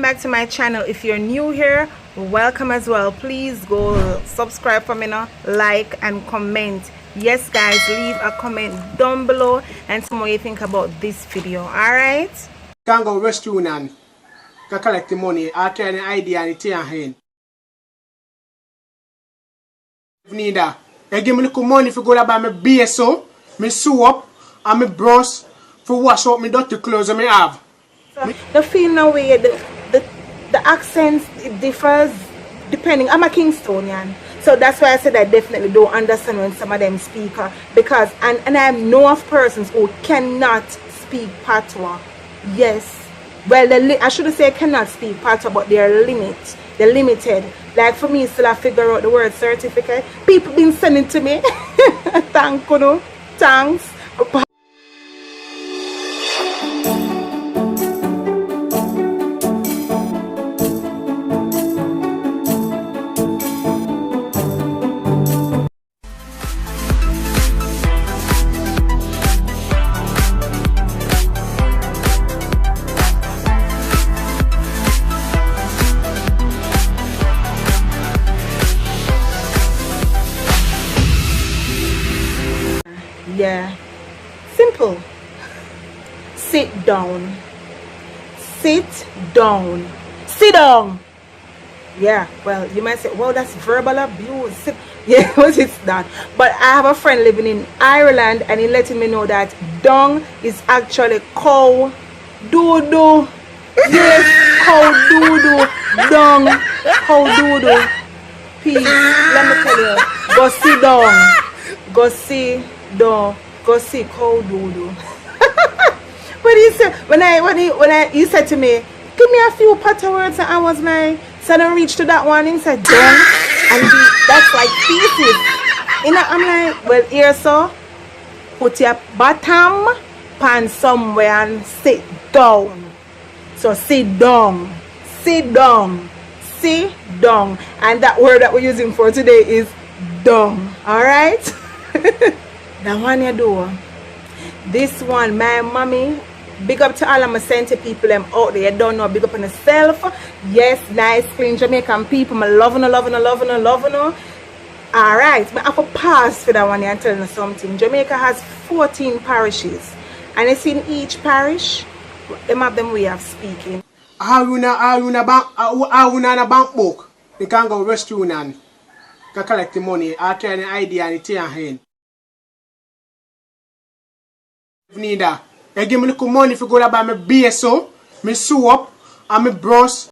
back to my channel. If you're new here, welcome as well. Please go subscribe for me now, like and comment. Yes guys, leave a comment down below and tell me what you think about this video. Alright, can go restaurant and can collect the money. I carry an idea and it's in hand. Need that. They give me little money for go to buy my BSO, my soap, and my brush for wash out my dirty clothes I have. so the feel no way the accents, it differs depending. I'm a Kingstonian, so that's why I said I definitely don't understand when some of them speak, because and I know of persons who cannot speak Patois. Yes, well I shouldn't say cannot speak Patois, but they're limited. Like for me, still I figure out the word certificate. People been sending to me. Thanks. Yeah, simple. Sit down. Sit down. Sit down. Yeah, well, you might say, well, that's verbal abuse. Yeah, but it's not. But I have a friend living in Ireland, and he letting me know that dung is actually cow doo-doo. Yes, cow doo-doo. Dung, cow doo-doo. Peace. Let me tell you. Go sit down. Go see. Go see cow doo-doo. But he said when he said to me, give me a few Patois words, and I was like, so I don't reach to that one. He said dung, and that's like pieces. You know, I'm like, well, here so put your bottom pan somewhere and sit down. So sit down, sit down, sit down, and that word that we're using for today is dung. All right. The one you do. This one, my mommy. Big up to all of my Sente people them out there. You don't know, big up on yourself. Yes, nice, clean Jamaican people. I loving her. Alright, I have to pause for that one and tell you something. Jamaica has 14 parishes. And it's in each parish, them have them way of speaking. How you na bank book? You can go restaurant and can collect the money. I carry an idea and it's in hand. Need that. They give me little money for go to buy my BSO, my soap, and my brush.